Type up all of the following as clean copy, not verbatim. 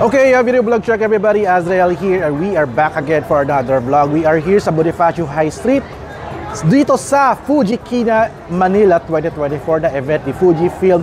Okay, video vlog check everybody. Azrael here and we are back again for another vlog. We are here sa Bonifacio High Street dito sa Fujikina, Manila 2024 na event ni Fujifilm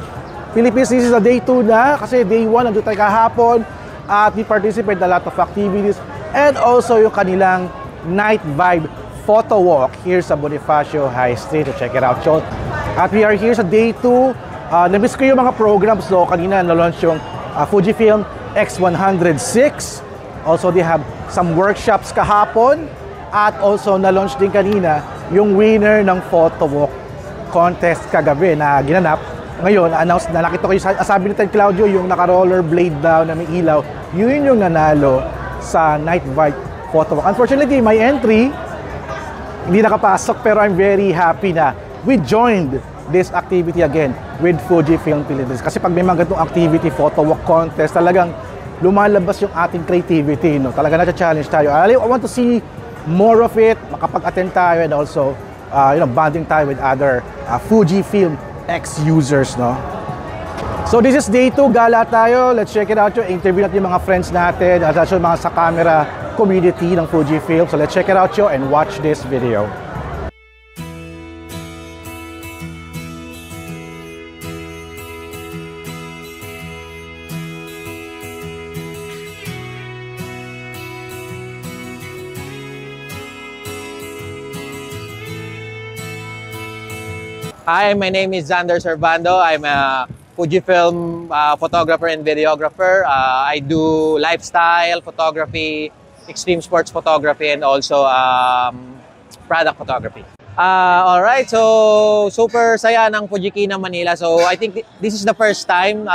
Philippines. This is the day 2 na kasi day 1 nandun tayo kahapon at we participate in a lot of activities and also yung kanilang night vibe photo walk here sa Bonifacio High Street. So check it out, so. At we are here sa day 2. Na-miss ko yung mga programs, so kanina na-launch yung Fujifilm X106. Also, they have some workshops kahapon. At also, na-launch din kanina yung winner ng photo walk contest kagabi na ginanap. Ngayon, announce na nakita ko yung sabi ni Ted Claudio, yung naka-rollerblade daw na may ilaw. Yun yung nanalo sa Night Vibe photo walk. Unfortunately, my entry, hindi nakapasok, pero I'm very happy na we joined this activity again with Fujifilm Philippines. Kasi pag may mga ganitong activity, photo walk contest, talagang lumalabas yung ating creativity, no? Talaga na-challenge tayo. I want to see more of it, makapag-attend tayo and also bonding tayo with other Fujifilm ex-users, no? So this is day 2, gala tayo. Let's check it out. Yung interview natin yung mga friends natin at also mga sa camera community ng Fujifilm. So let's check it out and watch this video. Hi, my name is Xander Servando. I'm a Fujifilm photographer and videographer. I do lifestyle photography, extreme sports photography, and also product photography. Alright, so super saya ng Fujikina Manila. So I think this is the first time.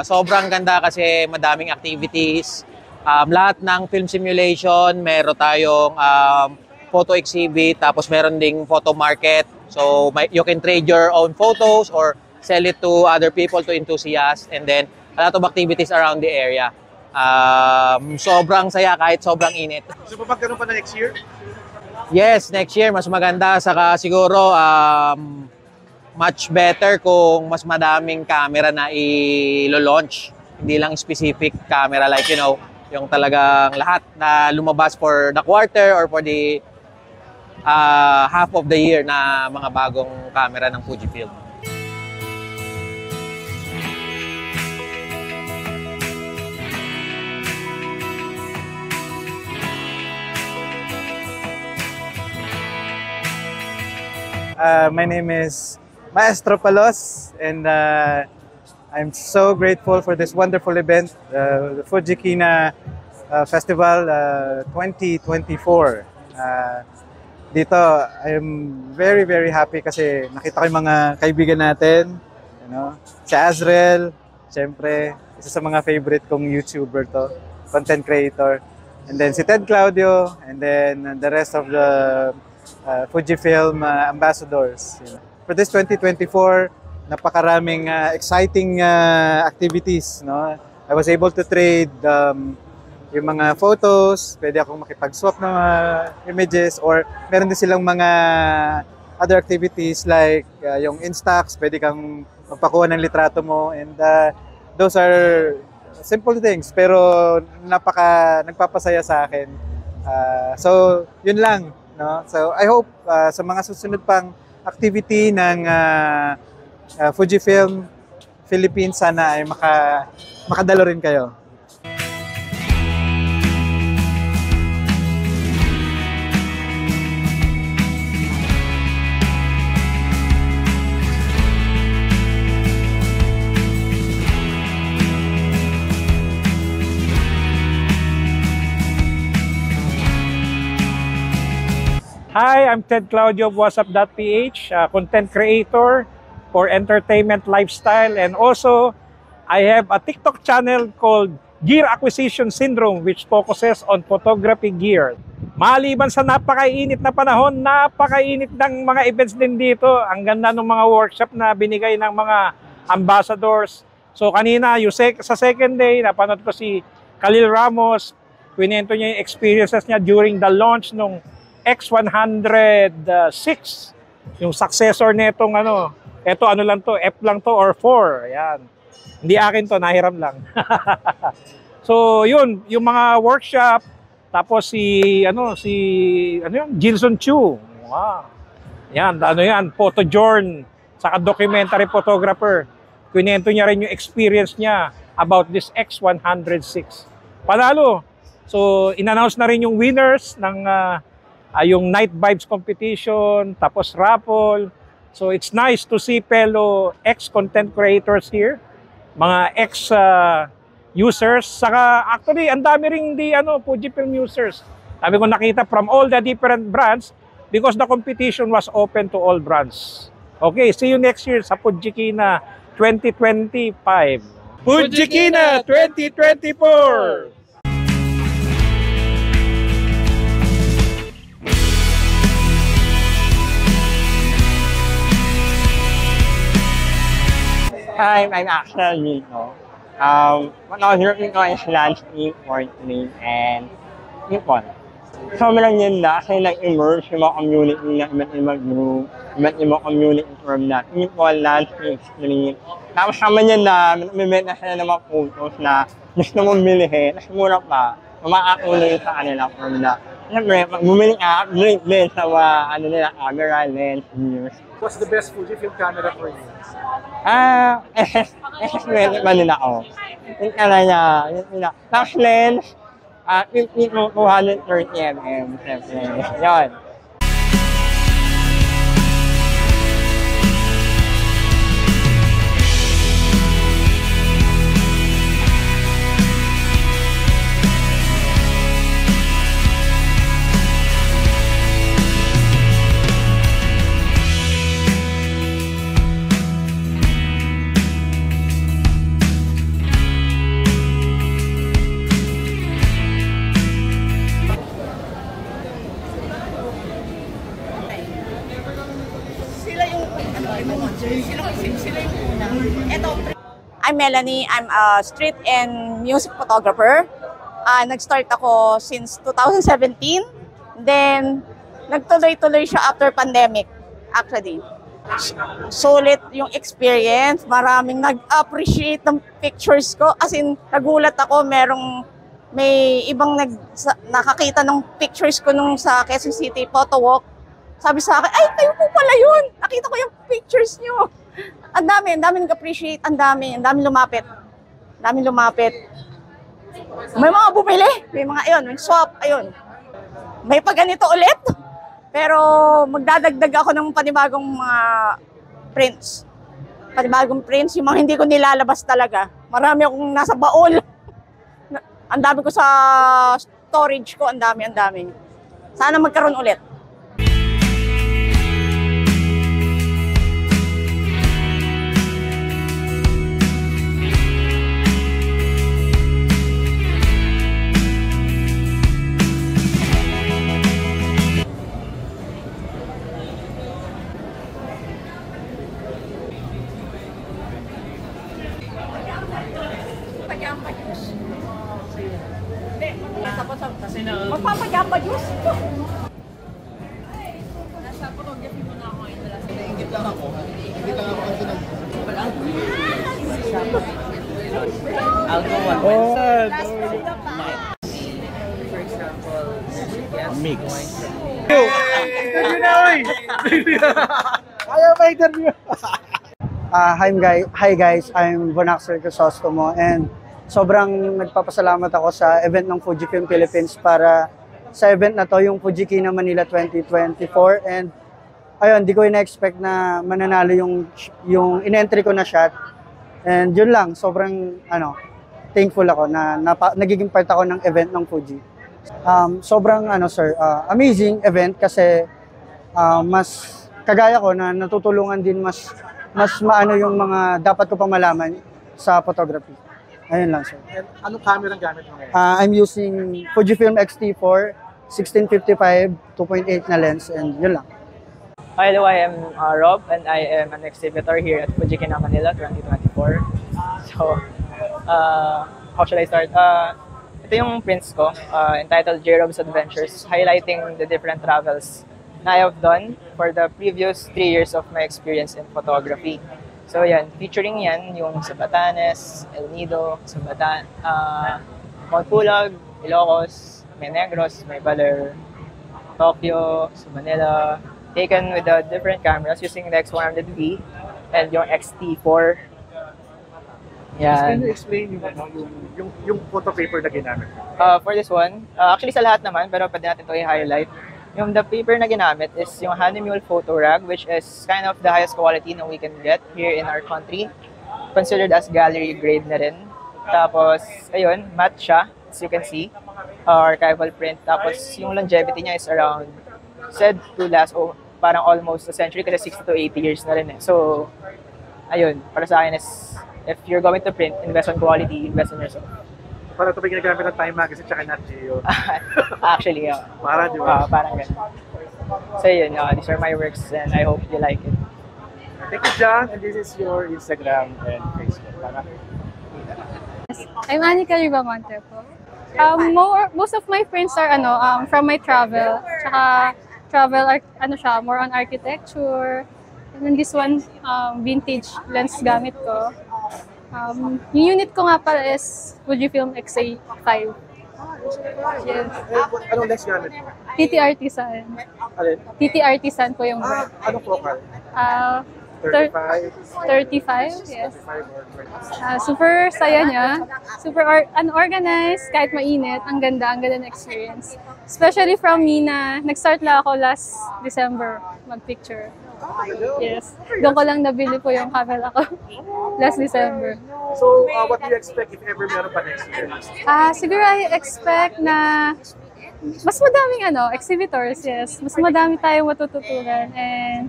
Sobrang ganda kasi madaming activities. Lahat ng film simulation, meron tayong photo exhibit, tapos meron ding photo market. So you can trade your own photos or sell it to other people, to enthusiasts, and then a lot of activities around the area. Sobrang saya kahit sobrang init. So papagkaroon pa na next year? Yes, next year mas maganda, saka siguro much better kung mas madaming camera na i-launch. Hindi lang specific camera like yung talagang lahat na lumabas for the quarter or for the half of the year na mga bagong camera ng Fujifilm. My name is Maestro Palos, and I'm so grateful for this wonderful event, the Fujikina Festival 2024. Dito, I'm very, very happy kasi nakita ko yung mga kaibigan natin. Si Azrael, syempre, isa sa mga favorite kong YouTuber to, content creator. And then si Ted Claudio, and then the rest of the Fujifilm ambassadors. For this 2024, napakaraming exciting activities. I was able to trade yung mga photos, pwede akong makipag-swap ng images, or meron din silang mga other activities like yung Instax, pwede kang magpakuha ng litrato mo, and those are simple things pero nagpapasaya sa akin. So yun lang, no? So I hope sa mga susunod pang activity ng Fujifilm Philippines, sana ay makadalo rin kayo. Hi, I'm Ted Claudio of WhatsApp.ph, content creator for entertainment lifestyle, and also I have a TikTok channel called Gear Acquisition Syndrome, which focuses on photography gear. Maliban sa napakainit na panahon, napakainit ng mga events din dito. Ang ganda ng mga workshop na binigay ng mga ambassadors. So kanina, sa second day, napanood ko si Khalil Ramos. Kwento niya yung experiences niya during the launch ng X106, yung successor netong eto lang to, F lang to or 4. Ayan. Hindi akin to, nahiram lang. So yun, yung mga workshop, tapos Gilson Chu. Wow. Yan, photojorn, saka documentary photographer. Kwento niya rin yung experience niya about this X106. Panalo. So in-announce na rin yung winners ng yung Night Vibes competition, tapos raffle. So it's nice to see fellow ex-content creators here, mga ex-users. Saka actually, ang dami rin Fujifilm users. Dami ko nakita from all the different brands because the competition was open to all brands. Okay, see you next year sa Fujikina 2025. Fujikina 2024! Hi, I'm Axel Nico. What I was working on is landscape, portrait, and people. Sobrang yun na kasi nag-emerge yung mga community na iba't-ibang group, iba't-ibang community from that people, landscape, street. Tapos sama niya na may na sila ng mga photos na gusto mong bilihin, mas mura pa, makakakuloy sa kanila from that. Siyempre, pag bumili ka, blink din sa mga camera, lens, views. What's the best Fujifilm camera for you? SS20 pa din ako. Yung kaya niya, tapos lens, 230mm, siyempre. Yun. I'm Melanie. I'm a street and music photographer. Nag-start ako since 2017. Then, nagtuloy-tuloy siya after pandemic, actually. Sulit yung experience. Maraming nag-appreciate ng pictures ko. As in, nagulat ako, may ibang nakakita ng pictures ko nung sa Quezon City photo walk. Sabi sa akin, ay, kayo po pala yun. Nakita ko yung pictures nyo. Ang dami nag-appreciate, ang dami lumapit. May mga bumili, may mga may swap, ayun. May pa ganito ulit, pero magdadagdag ako ng panibagong mga prints. Panibagong prints, yung mga hindi ko nilalabas talaga. Marami akong nasa baol. Ang dami ko sa storage ko, ang dami. Sana magkaroon ulit. Magpapajamba juice. Nasa photography mo na ako ngayon. Ingit lang ako kasi I'll go one way. For example, Mix. Hi guys, I'm Bonaxer Crisostomo and sobrang nagpapasalamat ako sa event ng Fujifilm Philippines para sa event na to, yung Fujikina Manila 2024, and ayun, di ko ina-expect na mananalo yung in-entry ko na shot, and yun lang, sobrang thankful ako na nagiging part ako ng event ng Fuji. Sobrang amazing event kasi mas kagaya ko na natutulungan din mas maano yung mga dapat ko pang malaman sa photography. Ayun lang, sir. And anong camera ang gamit mo ngayon? I'm using Fujifilm X-T4, 1655, 2.8 na lens, and yun lang. Hi, hello, I am Rob, and I am an exhibitor here at Fujikina Manila 2024. So, how should I start? Ito yung prints ko, entitled J. Rob's Adventures, highlighting the different travels na I have done for the previous 3 years of my experience in photography. So yan, featuring yan yung sa Batanes, El Nido, Mount Pulag, Ilocos, may Negros, may Baler, Tokyo, sa Manila, taken with the different cameras using the X100V and yung XT4. Can Yan. you explain yung photo paper na ginamit? For this one, actually sa lahat naman, pero pwede natin ito i-highlight. Yung the paper na ginamit is yung Hahnemühle Photo Rag, which is kind of the highest quality na we can get here in our country. Considered as gallery grade na rin. Tapos, ayun, matte siya, as you can see. Archival print. Tapos, yung longevity niya is around, said to last, parang almost a century kasi 60 to 80 years na rin eh. So, ayun, para sa akin is, if you're going to print, invest on quality, invest on yourself. Para ito ba ginagamit ng Time Magazine tsaka Nat Geo? Actually, Parang, di ba? parang ganun. So yun, these are my works and I hope you like it. Thank you, John. And this is your Instagram and Facebook. I'm Anika Ribamonte po. Most of my friends are from my travel. Tsaka travel, more on architecture. And then this one, vintage lens gamit ko. Yung unit ko nga pala is Fujifilm X-A5. Yes. Anong lens gamit mo? TT Artisan. Alin? TT Artisan po yung brand. Anong focal? 35, 35? yes. 35 or 20. Super saya niya. Super unorganized, kahit mainit. Ang ganda ng experience. Especially from me na nag-start lang ako last December mag-picture. Yes. Doon ko lang nabili po yung camera ko last December. So, what do you expect if ever meron pa next year? Siguro I expect na mas madaming exhibitors, yes. Mas madami tayong matututunan. And,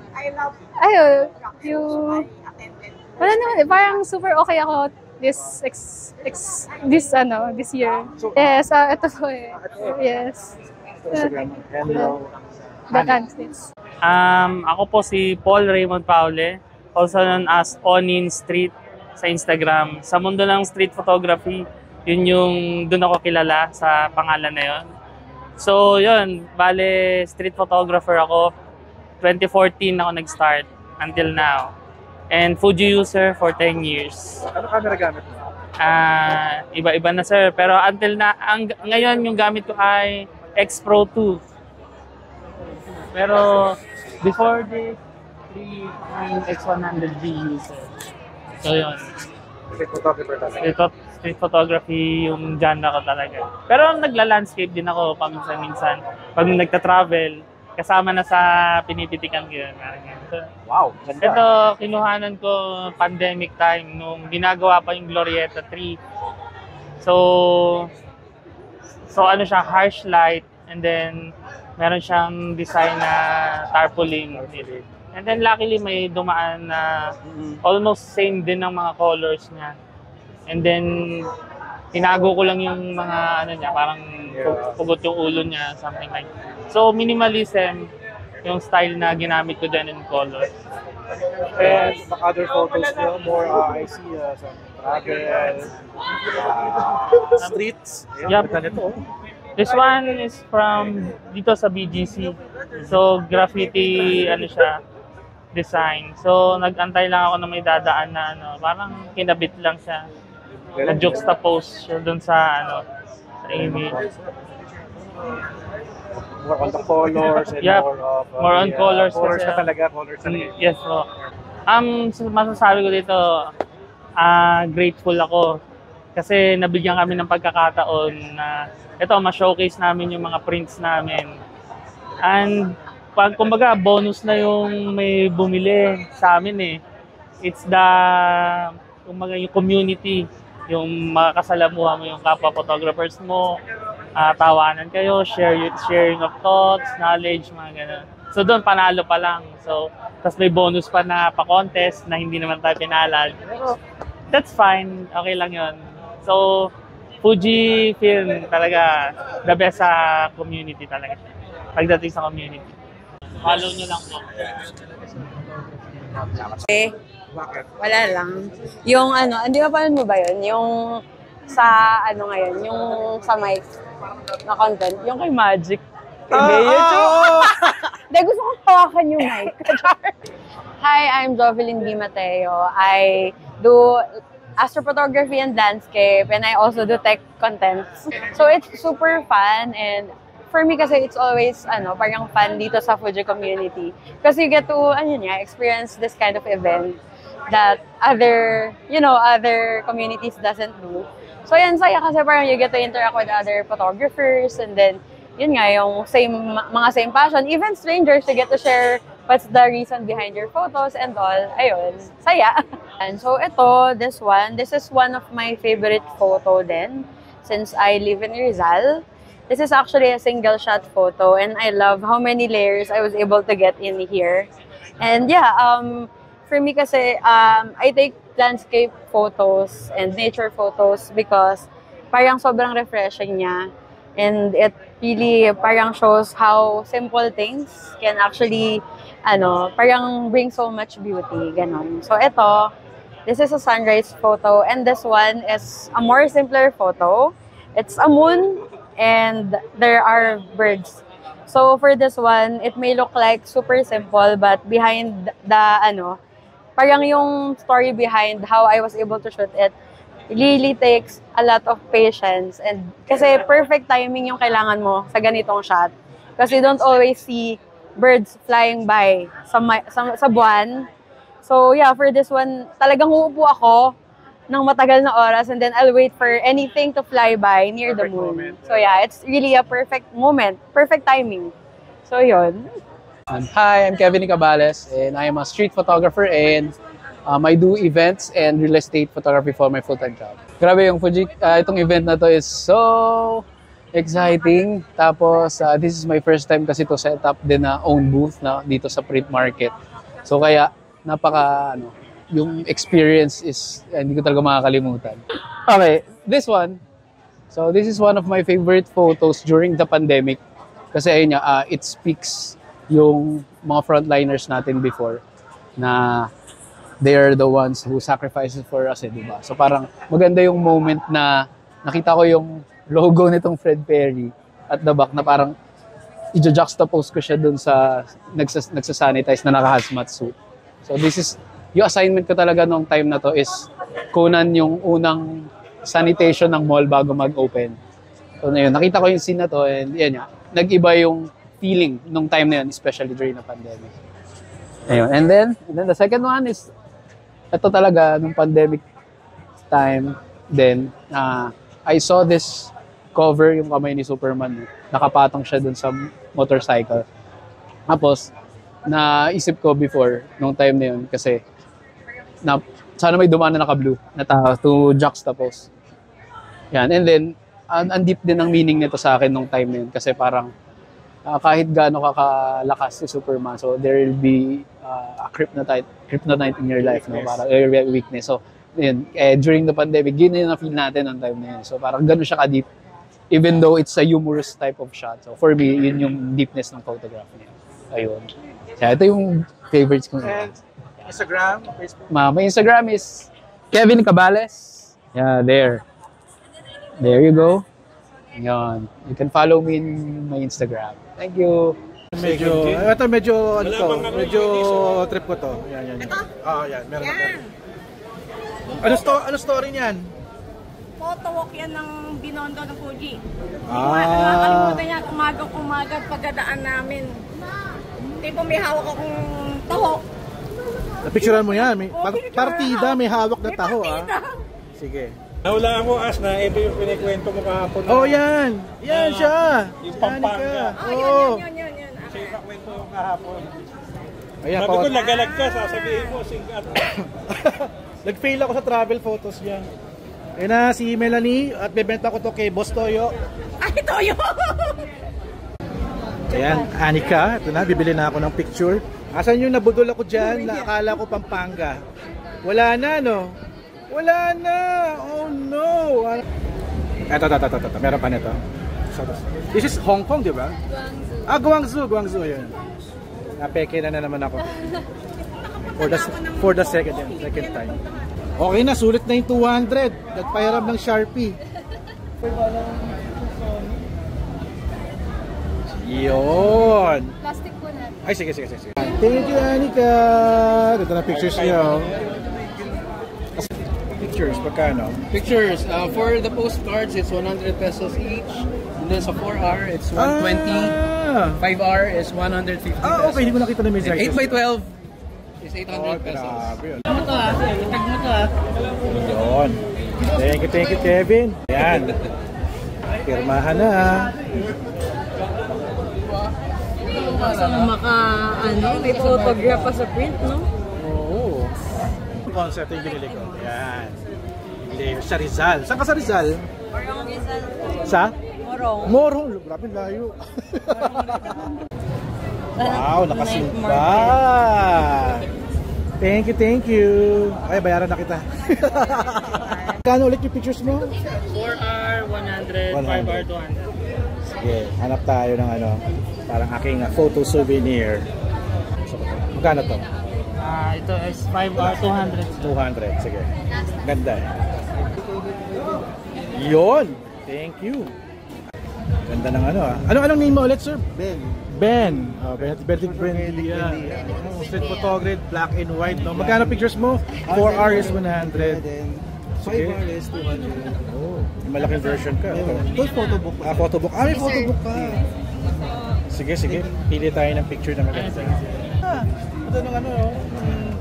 wala naman, parang super okay ako this year. Yes, ito po eh. Yes. Yes. Ako po si Paul Raymond Paule, also known as Onin Street sa Instagram. Sa mundo ng street photography, yun yung doon ako kilala sa pangalan na yun. So yun, bale street photographer ako. 2014 ako nag-start until now. And Fuji user for 10 years. Ano camera gamit mo? Iba-iba na sir, pero until ngayon yung gamit ko ay X Pro 2. Pero before this, I'm X100V user. So yun. Street photographer talaga. Street photography yung genre ko talaga. Pero nagla-landscape din ako paminsan-minsan. Pag nagta-travel, kasama na sa pinipitikan ko yun. So, wow, ganda. Ito, kinuhanan ko pandemic time nung ginagawa pa yung Glorieta 3. So ano siya, harsh light, and then meron siyang design na tarpaulin. And then luckily may dumaan na almost same din ng mga colors niya. And then tinago ko lang yung mga niya, parang pugot yung ulo niya, something like that. So minimalism yung style na ginamit ko din in colors. And the other photos niyo, more I see some travel, streets. Yep. This one is from dito sa BGC. So graffiti siya, design. So nag-antay lang ako na may dadaan na parang kinabit lang siya. Na-juxtapose siya dun sa sa image. More on the colors and more on colors. Colors na talaga, colors talaga. Yes po. Masasabi ko dito, grateful ako kasi nabigyan kami ng pagkakataon na ma-showcase namin yung mga prints namin. And kumbaga bonus na yung may bumili sa amin eh. It's yung community, yung makakasalamuha mo yung kapwa photographers mo, tawanan kayo, sharing of thoughts, knowledge, mga ganun. So doon panalo pa lang. So tapos may bonus pa na pa-contest na hindi naman tayo pinalad. Pero that's fine, okay lang yun. So Fujifilm talaga the best sa community talaga. Pagdating sa community. Follow nyo lang po. Wala lang. Yung hindi ba paano mo ba yun? Yung sa ngayon, yung sa mic na content, yung kay Magic. Hindi, gusto kong hawakan yung mic. Hi, I'm Jovelyn D. Mateo. I do astrophotography and landscape, and I also do tech content. So it's super fun, and for me kasi it's always parang fun dito sa Fuji community because you get to experience this kind of event that other communities doesn't do. So yan, saya kasi parang you get to interact with other photographers, and then yun nga, yung mga same passion, even strangers, you get to share what's the reason behind your photos and all. Ayun, saya. And so this is one of my favorite photo then, since I live in Rizal. This is actually a single shot photo, and I love how many layers I was able to get in here. And yeah, for me kasi, I take landscape photos and nature photos because parang sobrang refreshing niya. And it really parang shows how simple things can actually, parang bring so much beauty, ganon. So this is a sunrise photo, and this one is a more simpler photo. It's a moon, and there are birds. So for this one, it may look like super simple, but behind the, parang yung story behind how I was able to shoot it really takes a lot of patience, and kasi perfect timing yung kailangan mo sa ganitong shot. Kasi you don't always see birds flying by sa buwan. So yeah, for this one, talagang uupo ako ng matagal na oras, and then I'll wait for anything to fly by near the moon. Moment. So yeah, it's really a perfect moment, perfect timing. So yun. Hi, I'm Kevin Cabales, and I am a street photographer, and I do events and real estate photography for my full-time job. Grabe yung Fuji, itong event na to is so exciting. Tapos this is my first time kasi to set up din na own booth na dito sa print market. So kaya yung experience is hindi ko talaga makakalimutan. Okay, this one. So this is one of my favorite photos during the pandemic. Kasi ayun niya, it speaks yung mga frontliners natin before na they are the ones who sacrifices for us, di ba? So parang maganda yung moment na nakita ko yung logo nitong Fred Perry at the back na parang i-juxtapose ko siya dun sa nagsasanitize na naka-hazmat suit. So this is, yung assignment ko talaga nung time na to is kunan yung unang sanitation ng mall bago mag-open. So na yun, nakita ko yung scene na to, and yan nga, nag-iba yung feeling nung time na yun, especially during the pandemic. Ayun. And then the second one is, ito talaga, nung pandemic time, then, I saw this cover, yung kamay ni Superman, nakapatong siya dun sa motorcycle. Tapos, naisip ko before, nung time na yun, kasi, sana may dumaan na naka-blue na tao to juxtapose. Yan. And then, ang deep din ang meaning nito sa akin nung time na yun, kasi parang, kahit gaano kakalakas si Superman, so there will be a kryptonite in your life, no? Parang area weakness. So, yun, during the pandemic, yun yung na-feel natin ang time na yun. So, parang gano'n siya ka-deep, even though it's a humorous type of shot. So, for me, yun yung deepness ng photograph niya. Ayun. So, ito yung favorites ko. And Instagram, Facebook? My Instagram is Kevin Cabales. Yeah, there. There you go. Yan. You can follow me in my Instagram. Thank you. Medyo trip ko to. Yan. Yan, meron ako. Ano story niyan? Photo walk yan ng Binondo ng Fuji. Nakakalimutan niya, umaga pagdadaan namin. Tipo may hawak akong taho. Napicturean mo yan. Partida, may hawak na taho. Sige. Nahulaan ko, As, na ito yung pinikwento mo kahapon. Oh, yan! Yan siya! Yung Pampanga. Oh, yun. Siya yung nakwento ko kahapon. Ayan, sabi ko, nagalag ka, sasabihin mo, singat. Nag-fail ako sa travel photos yan. Ayan na, si Melanie, at bebenta ko to kay Boss Toyo. Ay, Toyo! Ayan, Anika, ito na, bibili na ako ng picture. Asan yung nabudol ako dyan, na akala ko Pampanga. Wala na, no? Wala na! Oh no! Ito. Meron pa nito. This is Hong Kong, di ba? Guangzhou. Guangzhou, yun. Napeke na naman ako. For the second time. Okay na, sulit na yung 200. Nagpahiram ng Sharpie. Yun! Plastic po na. Ay, sige. Thank you, Anika! Ito na pictures niyo. pictures, pagkano? Pictures, for the postcards, it's 100 pesos each. And then sa 4R, it's 120. 5R is 150 pesos. Okay, hindi ko nakita na may And sizes. 8x12 is 800 pesos. Grabe. Yun. Thank you, Kevin. Ayan. Pirmahan na. May photograph pa sa print, no? Oo. Concept yung binili ko. Ayan. Sa Rizal. Saan ka sa Rizal? Morong Rizal. Sa? Morong. Morong. Grabe layo. Wow, nakasimba. Thank you. Ay, bayaran na kita. Kano ulit yung pictures mo? 4R, 100, 5R, 200. Sige, hanap tayo ng parang aking photo souvenir. So, magkano to? Ito is 5R, 200. 200, sige. Ganda eh. Yun! Thank you. Ganda ng Anong name mo ulit, sir? Ben. Ben. Benedict Buendia. Street photography, black and white. No? Magkano pictures mo? 4R is 100. 5R is 200. Oh, malaking version ka. Ito photobook. Photobook. May photobook pa. Sige. Pili tayo ng picture na maganda. Ito ng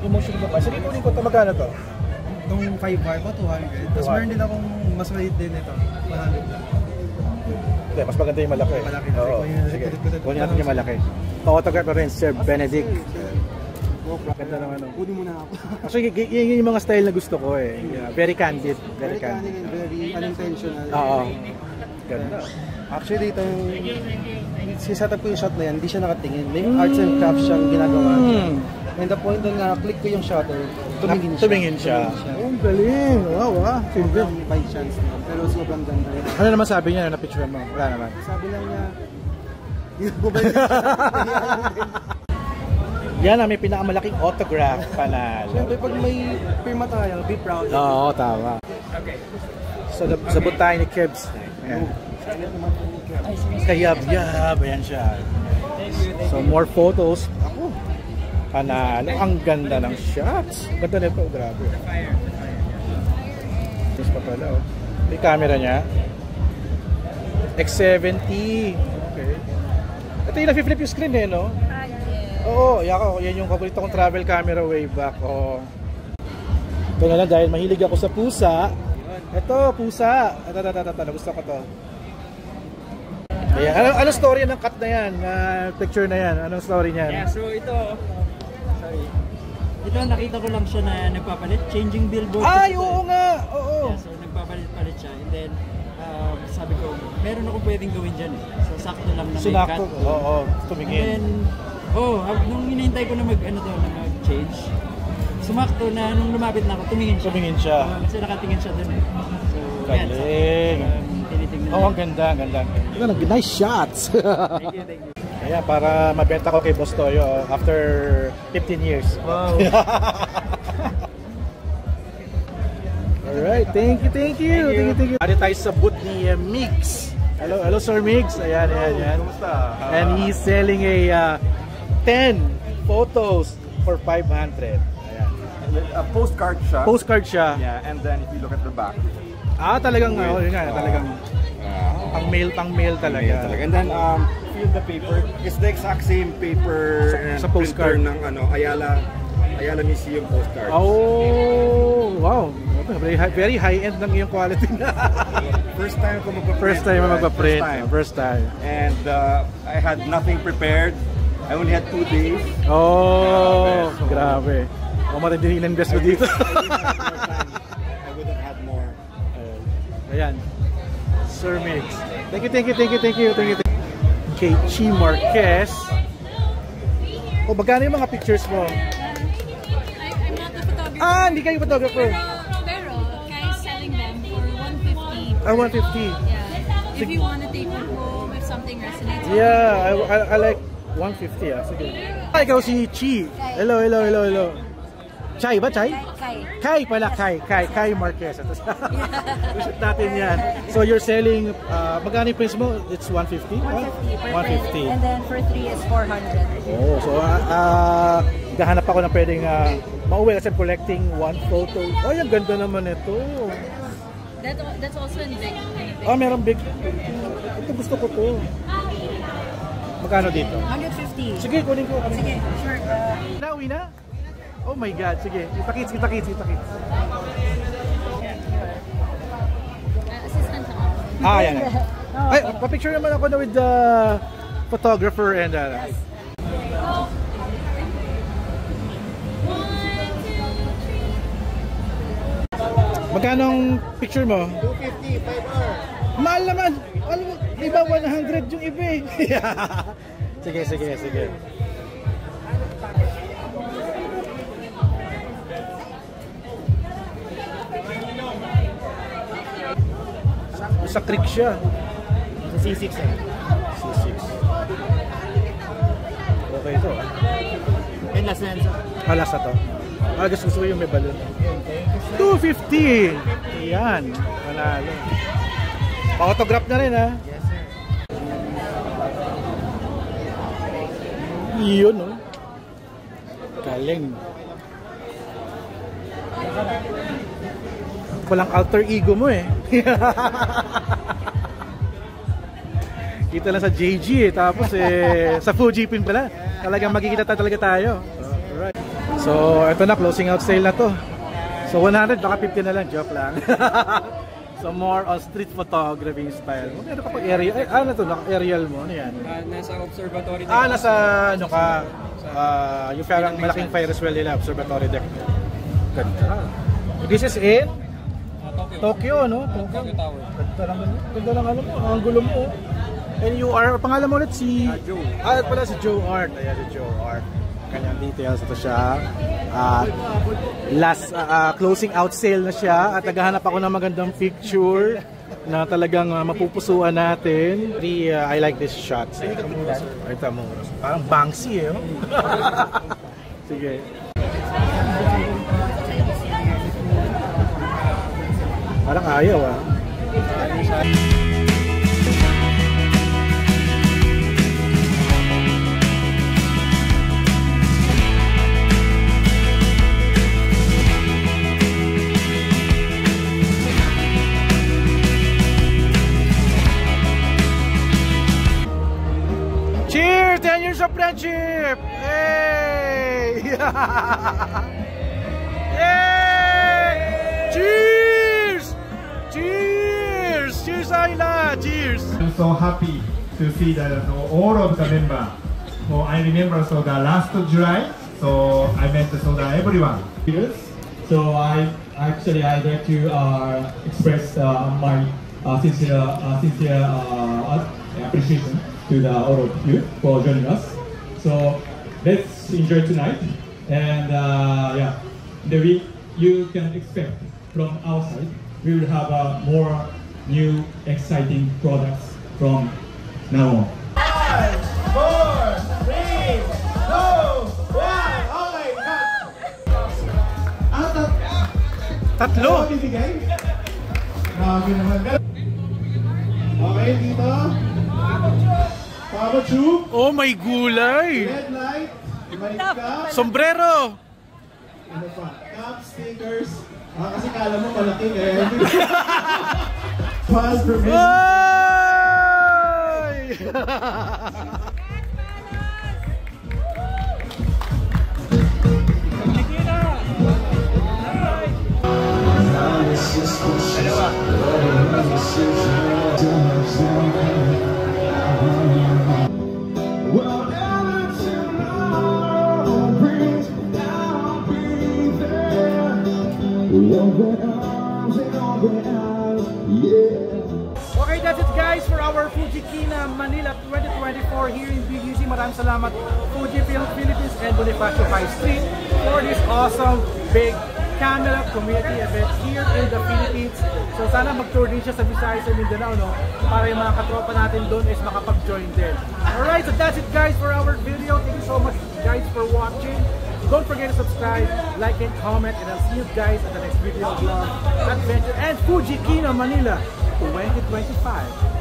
emotion ko pa. Sige, kunin ko ito. Magkano to? Itong 5R ko, 200. Tapos meron din akong mas maliit din ito. 100 lang. Hindi, mas maganda yung malaki. Oo, sige. Kunin natin yung malaki. Autograph rin, Sir Benedict. Ganda naman. Kunin mo na ako. Actually, yun yung mga style na gusto ko eh. Very candid. Very candid and very unintentional. Oo. Ganda. Actually, ito yung siset up ko yung shot na yan, hindi siya nakatingin. May arts and crafts siyang ginagawa. And the point doon nga, click ko yung shutter, tumingin siya. Oh, galing. Wow, Sobrang by chance na. Pero sobrang ganda rin. Ano naman sabi niya na picture mo? Wala naman. Sabi lang niya, yan may pinakamalaking autograph panalo. Siyempre, pag may pirma tayo, be proud. Oo, tama. Okay. So, sabot tayo ni Kebs. Ayan. Kayab-yab. Ayan siya. So, more photos. Ako. Panalo. Ang ganda ng shots. Ganda nito. Grabe. Tapos pa pala. May camera niya. X70. Okay. Ito yung na-flip yung screen eh, no? Oo, yan yung paborito kong travel camera way back. Oh. Ito na lang dahil mahilig ako sa pusa. Ito, pusa. Ito, gusto ko to. Ayan. Ano story ng cut na yan? Picture na yan? Anong story niyan? Yeah, so ito, nakita ko lang siya na nagpapalit, changing billboard. Ay, oo nga! Oo. Yeah, so nagpapalit-palit siya. And then, sabi ko, meron ako pwedeng gawin dyan eh. So sakto lang na may cut. Oo, tumingin. And then, nung hinihintay ko na mag-change, sumakto na nung lumapit na ako, tumingin siya. Kasi nakatingin siya dun eh. So, galing. Oh, ang ganda. Nice shots. Thank you. Ayan, para mabenta ko kay Boss Toyo after 15 years. Wow. Alright, thank you. Ari tayo sa booth ni Migs. Hello Sir Migs. Ayan. Kumusta? And he's selling a 10 photos for 500. Ayan. A postcard siya. Postcard siya. Yeah, and then if you look at the back. Talagang talagang pang-mail talaga. And then feel the paper. It's the exact same paper sa postcard ng Ayala Museum postcard. Oh, wow. Very high-end ng iyong quality na. First time ko magpa-print. First time. And I had nothing prepared. I only had 2 days. Oh, grabe. Matindi yung invest mo dito. I would have had more. Ayan. Sir Mix. Thank you. Kay Chi Marquez. Magkano yung mga pictures mo? I'm not a photographer. Hindi kayo photographer. Pero guys selling them for 150. 150. Yeah. If you want to take one home, if something resonates. Yeah, I like 150. Sige. Ikaw si Chi. Hello. Chai ba? Chai? Kai. Kai pala, Kai Marquez. Ito siya. Shoot natin yan. So you're selling, magkano yung price mo? It's 150? 150. And then for 3 is 400. Oh, so gahanap ako ng pwedeng mauwi kasi I'm collecting one photo. Ay, ang ganda naman ito. That's also in big. Meron big. Ito gusto ko to. Magkano dito? 150. Sige, kunin ko. Sige, sure. Uwi na? Oh my God, sige. Kita-kits. Assistant ako. Yan. Ay, pa-picture naman ako na with the photographer and Magkano ang picture mo? 250, 5 hours. Mahal naman. Alam mo, iba 100 yung iba eh. Sige. Sa creek siya. Sa C6 eh. C6. Okay ito. And last na yan. Last na to. Gusto ko yung may balon. 250! Yan. Manalo. Pa-autograph na rin ha. Yes sir. Iyon no. Galing. Walang alter ego mo eh. Kita lang sa JG eh. Tapos sa Fujifilm pala. Talagang magkikita talaga tayo. Alright. So ito na, closing out sale na to. So 100, baka 50 na lang. Joke lang. So more on street photography style. Meron ka pag aerial. Ano to? Aerial mo? Ano yan? Nasa observatory. Nasa ano ka? Yung parang malaking Ferris wheel nila. Observatory deck. Ganda. This is in? Tokyo, no? Tokyo Tower. Ganda lang ano mo. Ang gulo mo. And you are, pangalan mo ulit si? Joe. Pala si Joe Art. Ayan si Joe Art. Kanyang details. Ito siya. Last closing out sale na siya. At naghahanap ako ng magandang picture na talagang mapupusuan natin. I like this shot. Ito mo. Parang Banksy eh. Oh. Sige. Parang ayaw ah. Cheers! 10 years of friendship! Hey! Yay! Cheers! Cheers! Cheers, Ayla! Cheers! I'm so happy to see that all of the members. I remember the last July, so I met everyone. So I'd like to express my sincere appreciation to all of you for joining us. So let's enjoy tonight, and you can expect from our side we will have more new exciting products from now on. 5, 4, 3, 2, 1. Okay, Tatlo! Okay, dito. Oh my gulay! Red light. Sombrero! Cup, stickers. Kasi kala mo malaki eh. Pause for me. Okay, that's it guys for our Fujikina Manila 2024 here in BGC. Maraming salamat Fujifilm Philippines and Bonifacio High Street for this awesome big camera community event here in the Philippines. So sana mag-tour din siya sa Visayas and Mindanao, no? Para yung mga katropa natin doon is makapag-join din. Alright, so that's it guys for our video. Thank you so much guys for watching. don't forget to subscribe, like, and comment, and I'll see you guys at the next video vlog, Adventure and Fuji Kina Manila 2025.